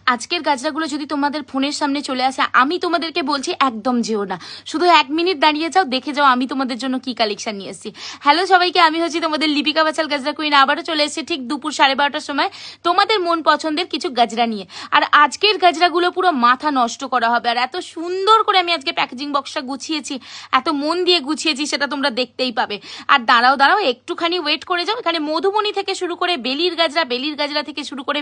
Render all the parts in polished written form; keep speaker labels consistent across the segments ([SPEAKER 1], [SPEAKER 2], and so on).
[SPEAKER 1] আজকের গাজরাগুলো যদি তোমাদের ফোনের সামনে চলে আসে, আমি তোমাদেরকে বলছি একদম যেও না, শুধু 1 মিনিট দাঁড়িয়ে যাও, দেখে যাও আমি তোমাদের জন্য কি কালেকশন নিয়ে এসেছি। হ্যালো সবাইকে, আমি হচ্ছি তোমাদের লিপিকা বাচাল গাজরা কুইন। আবারও চলে এসেছি ঠিক দুপুর 12:30টার সময় তোমাদের মন পছন্দের কিছু গাজরা নিয়ে। আর আজকের গাজরাগুলো পুরো মাথা নষ্ট করা হবে। আর এত সুন্দর করে আমি আজকে প্যাকেজিং বক্সটা গুছিয়েছি, এত মন দিয়ে গুছিয়েছি, সেটা তোমরা দেখতেই পাবে। আর দাঁড়াও দাঁড়াও একটুখানি ওয়েট করে যাও। এখানে মধুবনী থেকে শুরু করে বেলির গাজরা থেকে শুরু করে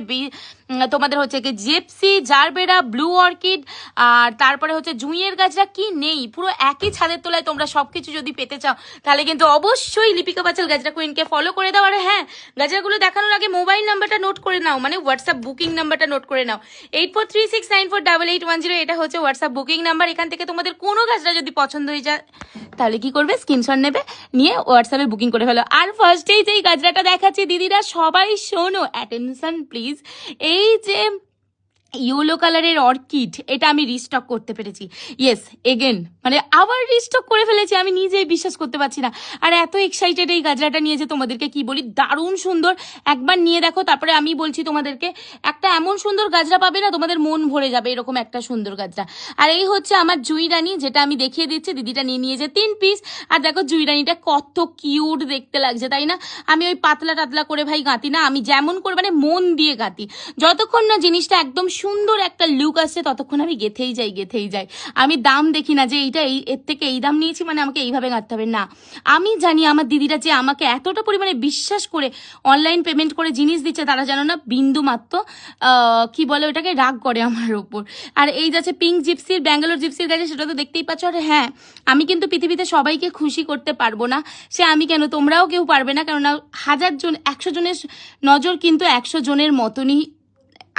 [SPEAKER 1] তোমাদের হচ্ছে কি জিপসি, জারবেরা, ব্লু অর্কিড, আর তারপরে হচ্ছে জুঁইয়ের গাজরা, কি নেই পুরো একই ছাদের তলায়। তোমরা সবকিছু যদি পেতে চাও তাহলে কিন্তু অবশ্যই লিপিকা বাচাল গাজরা কুইনকে ফলো করে দাও। আর হ্যাঁ, গাজরাগুলো দেখানোর আগে মোবাইল নাম্বারটা নোট করে নাও, মানে হোয়াটসঅ্যাপ বুকিং নাম্বারটা নোট করে নাও, 8436948810। এটা হচ্ছে হোয়াটসঅ্যাপ বুকিং নাম্বার। এখান থেকে তোমাদের কোনো গাজরা যদি পছন্দ হয়ে যায় তাহলে কি করবে, স্ক্রিনশট নেবে, নিয়ে হোয়াটসঅ্যাপে বুকিং করে ফেলো। আর ফার্স্টেই যেই গাজরাটা দেখাচ্ছি দিদিরা সবাই শোনো, অ্যাটেনশন প্লিজ। এই যে ইয়েলো কালারের অর্কিড, এটা আমি রিস্টক করতে পেরেছি। ইয়েস, এগেন মানে আবার রিস্টক করে ফেলেছি, আমি নিজেই বিশ্বাস করতে পারছি না। আর এত এক্সাইটেড এই গাজরাটা নিয়ে, যে তোমাদেরকে কি বলি, দারুণ সুন্দর। একবার নিয়ে দেখো, তারপরে আমি বলছি তোমাদেরকে, একটা এমন সুন্দর গাজরা পাবে না, তোমাদের মন ভরে যাবে এরকম একটা সুন্দর গাজরা। আর এই হচ্ছে আমার জুঁই রানী, যেটা আমি দেখিয়ে দিচ্ছি। দিদিটা নিয়ে নিয়েছে 3 পিস। আর দেখো জুঁই রানীটা কত কিউট দেখতে লাগছে, তাই না? আমি ওই পাতলা টাতলা করে ভাই গাঁতি না, আমি যেমন করে মানে মন দিয়ে গাঁতি। যতক্ষণ না জিনিসটা একদম সুন্দর একটা লুক আসছে ততক্ষণ আমি গেথেই যাই। আমি দাম দেখি না যে এইটা এর থেকে এই দাম নিয়েছি মানে আমাকে এইভাবে গাঁথতে হবে না। আমি জানি আমার দিদিরা যে আমাকে এতটা পরিমাণে বিশ্বাস করে অনলাইন পেমেন্ট করে জিনিস দিচ্ছে, তারা যেন না বিন্দু মাত্র কি বলে ওটাকে, রাগ করে আমার ওপর। আর এই যাচ্ছে পিঙ্ক জিপসির, ব্যাঙ্গালোর জিপসির গাছে, সেটা তো দেখতেই পাচ্ছ। আর হ্যাঁ, আমি কিন্তু পৃথিবীতে সবাইকে খুশি করতে পারবো না, সে আমি কেন, তোমরাও কেউ পারবে না। কেননা 1000 জন 100 জনের নজর কিন্তু 100 জনের মতনই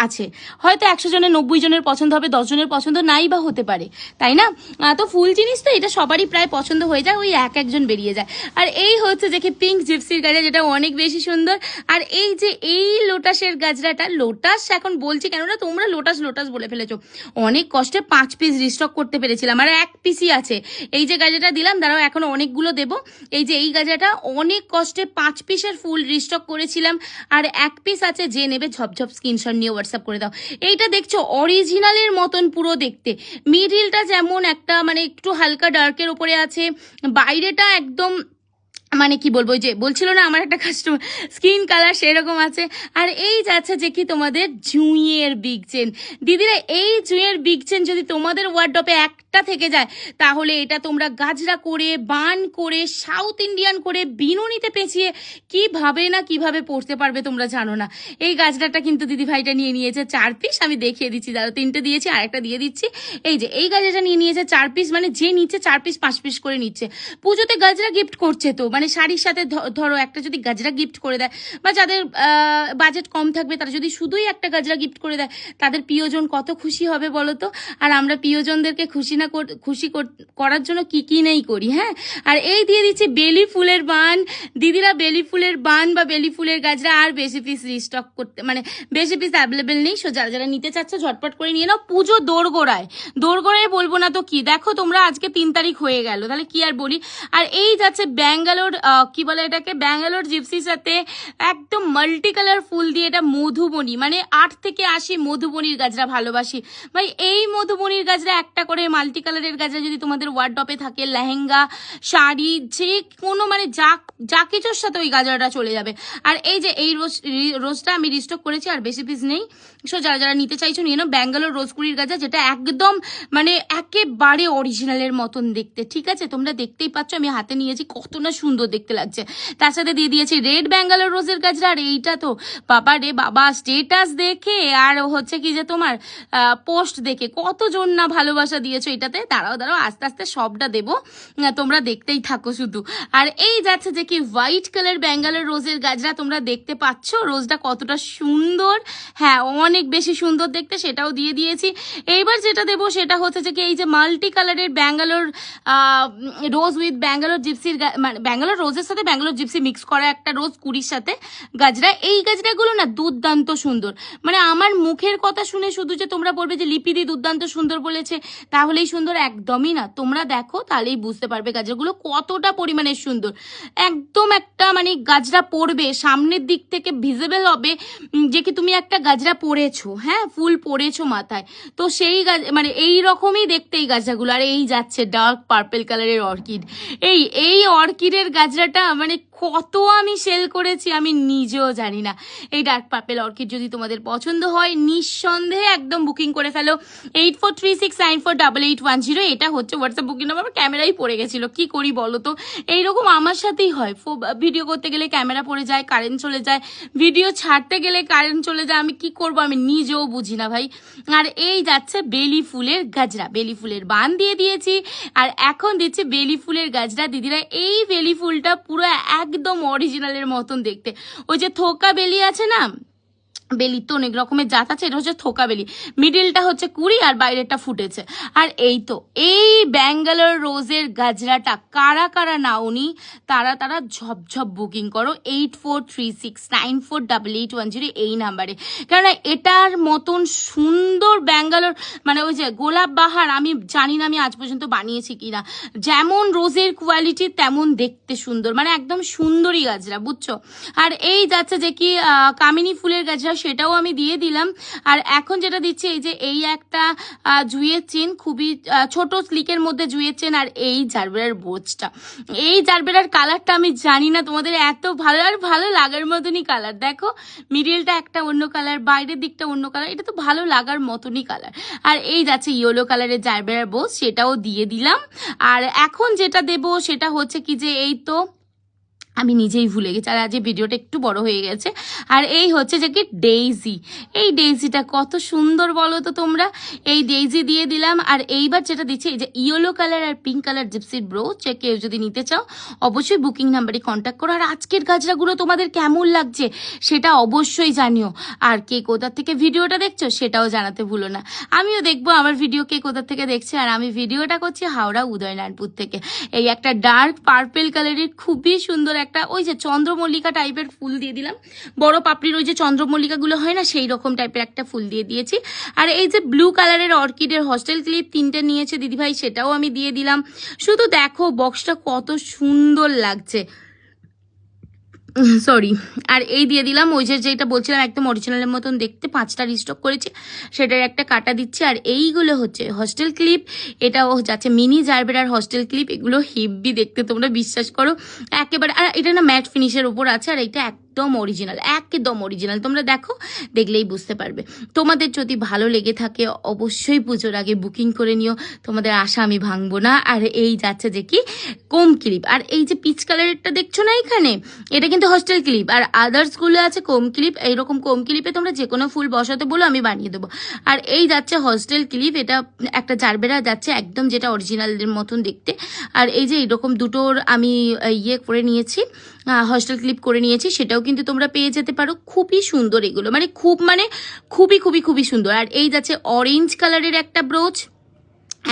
[SPEAKER 1] আছে। হয়তো 100 জনের 90 জনের পছন্দ হবে, 10 জনের পছন্দ নাই বা হতে পারে, তাই না? তো ফুল জিনিস তো এটা সবারই প্রায় পছন্দ হয়ে যায়, ওই একজন বেরিয়ে যায়। আর এই হচ্ছে দেখি পিঙ্ক জিপসির গাজরা, যেটা অনেক বেশি সুন্দর। আর এই যে এই লোটাসের গাজরাটা, লোটাস এখন বলছি কেননা তোমরা লোটাস বলে ফেলেছো। অনেক কষ্টে 5 পিস রিস্টক করতে পেরেছিলাম, আর 1 পিসই আছে। এই যে গাজরাটা দিলাম, দাঁড়াও এখনো অনেকগুলো দেবো। এই যে এই গাজরাটা অনেক কষ্টে 5 পিসের ফুল রিস্টক করেছিলাম, আর 1 পিস আছে। যে নেবে ঝপঝপ স্ক্রিনশট নিয়ে হোয়াটসঅ্যাপ করে দাও। এইটা দেখছো অরিজিনালের মতন পুরো দেখতে, মিডিলটা যেমন একটা মানে একটু হালকা ডার্কের উপরে আছে, বাইরেটা একদম মানে কি বলবো, যে বলছিল না আমার একটা কাস্টমার স্কিন কালার সেরকম আছে। আর এই যাচ্ছে যে কি তোমাদের জুঁইয়ের বিগ চেন। দিদিরা এই জুঁইয়ের বিগ চেন যদি তোমাদের ওয়ার্ডরোবে একটা থেকে যায়, তাহলে এটা তোমরা গাজরা করে, বান করে, সাউথ ইন্ডিয়ান করে, বিনুনিতে পেঁচিয়ে কিভাবে পড়তে পারবে তোমরা জানো না। এই গাজরাটা কিন্তু দিদি ভাইটা নিয়ে নিয়েছে 4 পিস। আমি দেখিয়ে দিচ্ছি, দাঁড়ো 3টে দিয়েছি, আরেকটা দিয়ে দিচ্ছি। এই যে এই গাজরাটা নিয়ে নিয়েছে 4 পিস, মানে যে নিচ্ছে 4 পিস 5 পিস করে নিচ্ছে। পুজোতে গাজরা গিফট করছে তো, মানে শাড়ির সাথে ধরো একটা যদি গাজরা গিফট করে দেয়, বা যাদের বাজেট কম থাকবে তারা যদি শুধুই একটা গাজরা গিফট করে দেয়, তাদের প্রিয়জন কত খুশি হবে বলো তো। আর আমরা প্রিয়জনদেরকে খুশি করার জন্য কি নেই করি, হ্যাঁ। আর এই দিয়ে দিচ্ছি বেলি ফুলের বান। দিদিরা বেলি ফুলের বান বা বেলি ফুলের গাজরা আর বেশি পিস রিস্টক করতে, মানে বেশি পিস অ্যাভেলেবেল নেই। সো যারা নিতে চাচ্ছ ঝটপট করে নিয়ে নাও। পুজো দোরগোড়ায় বলবো না তো কি, দেখো তোমরা আজকে 3 তারিখ হয়ে গেল, তাহলে কি আর বলি। আর এই যাচ্ছে ব্যাঙ্গালোর কি বলে এটাকে, ব্যাঙ্গালোর জিপসির সাথে একদম মাল্টি কালার ফুল দিয়ে, এটা মধুবনী, মানে 8 থেকে 80 মধুবনীর গাজরা ভালোবাসি ভাই। এই মধুবনীর গাজরা একটা করে মাল্টি কালারের গাজরা যদি তোমাদের ওয়ার্ডরোবে থাকে, লেহেঙ্গা, শাড়ি, যে কোনো মানে যা কিছুর সাথে ওই গাজরাটা চলে যাবে। আর এই যে এই রোজটা আমি রিস্টক করেছি, আর বেশি পিস নেই। সো যারা নিতে চাইছো নিয়ে নাও ব্যাঙ্গালোর রোজকুড়ির গাজরা, যেটা একদম মানে একেবারে অরিজিনালের মতন দেখতে, ঠিক আছে? তোমরা দেখতেই পাচ্ছ আমি হাতে নিয়েছি, কত না সুন্দর দেখতে লাগছে। তার সাথে দিয়ে দিয়েছি রেড ব্যাঙ্গালোর রোজের গাজরা। আর এইটা তো বাবা রে বাবা, স্টেটাস দেখে আর হচ্ছে কি যে তোমার পোস্ট দেখে কতজন না ভালোবাসা দিয়েছো এটাতে। দাঁড়াও আস্তে আস্তে সবটা দেবো, তোমরা দেখতেই থাকো শুধু। আর এই যাচ্ছে যে কি হোয়াইট কালার ব্যাঙ্গালোর রোজের গাজরা, তোমরা দেখতে পাচ্ছ রোজটা কতটা সুন্দর, হ্যাঁ অনেক বেশি সুন্দর দেখতে, সেটাও দিয়ে দিয়েছি। এইবার যেটা দেবো সেটা হচ্ছে যে কি এই যে মাল্টি কালারের ব্যাঙ্গালোর রোজ উইথ ব্যাঙ্গালোর জিপসির, মানে ব্যাঙ্গালোর ব্যাঙ্গালোর রোজের সাথে ব্যাঙ্গালোর জিপসি মিক্স করা একটা রোজ কুড়ির সাথে গাজরা। এই গাজরাগুলো না দুর্দান্ত সুন্দর, মানে আমার মুখের কথা শুনে শুধু যে তোমরা বলবে যে লিপিদি দুর্দান্ত সুন্দর বলেছে তাহলেই সুন্দর, একদমই না। তোমরা দেখো তাহলেই বুঝতে পারবে গাজরাগুলো কতটা পরিমাণে সুন্দর। একদম একটা মানে গাজরা পরবে, সামনের দিক থেকে ভিজিবল হবে যে কি তুমি একটা গাজরা পরেছো, হ্যাঁ ফুল পরেছো মাথায়। তো সেই মানে এই রকমই দেখতে এই গাজরাগুলো। আর এই যাচ্ছে ডার্ক পার্পল কালারের অর্কিড। এই অর্কিডের গাজরাটা মানে কত আমি সেল করেছি আমি নিজেও জানি না। এই ডার্ক পার্পল অর্কিড যদি তোমাদের পছন্দ হয় নিঃসন্দেহে একদম বুকিং করে ফেলো। 8436948810, এটা হচ্ছে হোয়াটসঅ্যাপ বুকিং নাম্বার। ক্যামেরাই পড়ে গেছিলো, কি করি বলো তো, এইরকম আমার সাথেই হয়। ভিডিও করতে গেলে ক্যামেরা পড়ে যায়, কারেন্ট চলে যায়, ভিডিও ছাড়তে গেলে কারেন্ট চলে যায়, আমি কি করব আমি নিজেও বুঝি না ভাই। আর এই যাচ্ছে বেলি ফুলের গাজরা, বেলি ফুলের বান দিয়ে দিয়েছি আর এখন দিচ্ছে বেলি ফুলের গাজরা। দিদিরা এই বেলি ফুলটা পুরো একদম অরিজিনালের মতন দেখতে। ওই যে থোকা বেলি আছে না, বেলি তো অনেক রকমের জাত আছে, এটা হচ্ছে থোকা বেলি, মিডিলটা হচ্ছে কুড়ি আর বাইরেটা ফুটেছে। আর এই তো এই ব্যাঙ্গালোর রোজের গাজরাটা কারা কারা নাওনি তারা তারা ঝপঝপ বুকিং করো 8436948810 এই নাম্বারে। কেননা এটার মতন সুন্দর ব্যাঙ্গালোর মানে ওই যে গোলাপ বাহার আমি জানি না আমি আজ পর্যন্ত বানিয়েছি কিনা, যেমন রোজের কোয়ালিটি তেমন দেখতে সুন্দর, মানে একদম সুন্দরী গাজরা, বুঝছো। আর এই যাচ্ছে যে কি কামিনী ফুলের গাজরা, সেটাও আমি দিয়ে দিলাম। আর এখন যেটা দিচ্ছি এই যে এই একটা জুঁয়ের চেন, খুবই ছোট স্লিকের মধ্যে জুঁয়ের চেন, আর এই জারবেরার বোচটা। এই জারবেরার কালারটা আমি জানি না তোমাদের এত ভালো আর ভালো লাগার মতনই কালার। দেখো মিডিলটা একটা অন্য কালার, বাইরের দিকটা অন্য কালার, এটা তো ভালো লাগার মতনই কালার। আর এই যাচ্ছে ইয়েলো কালারের জারবেরার বোচ, সেটাও দিয়ে দিলাম। আর এখন যেটা দেব সেটা হচ্ছে কি যে এই তো আমি নিজেই ভুলে গেছি, আর আজ ভিডিওটা একটু বড় হয়ে গেছে। আর এই হচ্ছে যে কি ডেইজি, এই ডেইজিটা কত সুন্দর বলো তো তোমরা, এই ডেইজি দিয়ে দিলাম। আর এইবার যেটা দিচ্ছি এই যে ইয়েলো কালার আর পিঙ্ক কালার জিপসির ব্রোচ, কেউ যদি নিতে চাও অবশ্যই বুকিং নাম্বারে কন্ট্যাক্ট করো। আর আজকের গাজরাগুলো তোমাদের কেমন লাগছে সেটা অবশ্যই জানিও, আর কে কোথা থেকে ভিডিওটা দেখছো সেটাও জানাতে ভুলো না। আমিও দেখবো আমার ভিডিও কে কোথা থেকে দেখছে। আর আমি ভিডিওটা করছি হাওড়া উদয়নারায়ণপুর থেকে। এই একটা ডার্ক পার্পল কালারের খুবই সুন্দর একটা ওই যে চন্দ্রমল্লিকা টাইপের ফুল দিয়ে দিলাম, বড় পাপড়ির ওই যে চন্দ্রমল্লিকাগুলো হয় না সেই রকম টাইপের একটা ফুল দিয়ে দিয়েছি। আর এই যে ব্লু কালারের অর্কিডের হস্টেল ক্লিপ 3টে নিয়েছে দিদিভাই, সেটাও আমি দিয়ে দিলাম। শুধু দেখো বক্সটা কত সুন্দর লাগছে, সরি। আর এই দিয়ে দিলাম ওই যে যেটা বলছিলাম একদম অরিজিনালের মতন দেখতে, 5টা রিস্টক করেছি সেটার একটা কাটা দিচ্ছি। আর এইগুলো হচ্ছে হস্টেল ক্লিপ, এটাও যাচ্ছে মিনি জারবেরার হস্টেল ক্লিপ, এগুলো হেভি দেখতে তোমরা বিশ্বাস করো একেবারে। আর এটা না ম্যাট ফিনিশের উপর আছে, আর এটা একদম অরিজিনাল, একদম অরিজিনাল, তোমরা দেখো দেখলেই বুঝতে পারবে। তোমাদের যদি ভালো লেগে থাকে অবশ্যই পুজোর আগে বুকিং করে নিও, তোমাদের আশা আমি ভাঙবো না। আর এই যাচ্ছে যে কি কোম ক্লিপ, আর এই যে পিচ কালারেরটা দেখছো না এখানে, এটা কিন্তু হস্টেল ক্লিপ। আর আদার্সগুলো আছে কোম ক্লিপ, এইরকম কোম ক্লিপে তোমরা যে কোনো ফুল বসাতে বলো আমি বানিয়ে দেবো। আর এই যাচ্ছে হস্টেল ক্লিপ, এটা একটা জারবেরা যাচ্ছে একদম যেটা অরিজিনালের মতন দেখতে। আর এই যে এইরকম দুটোর আমি ইয়ে করে নিয়েছি, হস্টেল ক্লিপ করে নিয়েছি, সেটাও কিন্তু তোমরা পেয়ে যেতে পারো। খুবই সুন্দর এগুলো, মানে খুবই খুবই খুবই সুন্দর। আর এই যাচ্ছে অরেঞ্জ কালারের একটা ব্রোচ,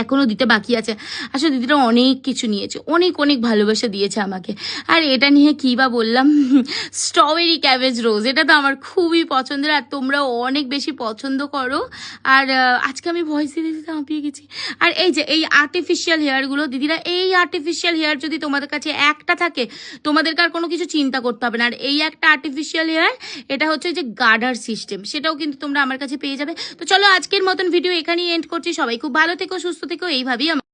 [SPEAKER 1] এখনো দিতে বাকি আছে। আসলে দিদিরা অনেক কিছু নিয়েছে, অনেক অনেক ভালোবাসা দিয়েছে আমাকে। আর এটা নিয়ে কী বা বললাম, স্ট্রবেরি ক্যাবেজ রোজ, এটা তো আমার খুবই পছন্দের, আর তোমরাও অনেক বেশি পছন্দ করো। আর আজকে আমি ভয়েস দিতে হাঁপিয়ে গেছি। আর এই যে এই আর্টিফিশিয়াল হেয়ারগুলো দিদিরা, এই আর্টিফিশিয়াল হেয়ার যদি তোমাদের কাছে একটা থাকে তোমাদেরকে আর কোনো কিছু চিন্তা করতে হবে না। আর এই একটা আর্টিফিশিয়াল হেয়ার, এটা হচ্ছে যে গার্ডার সিস্টেম, সেটাও কিন্তু তোমরা আমার কাছে পেয়ে যাবে। তো চলো আজকের মতন ভিডিও এখানেই এন্ড করছি। সবাই খুব ভালো থেকো, সুস্থ থেকো, এইভাবেই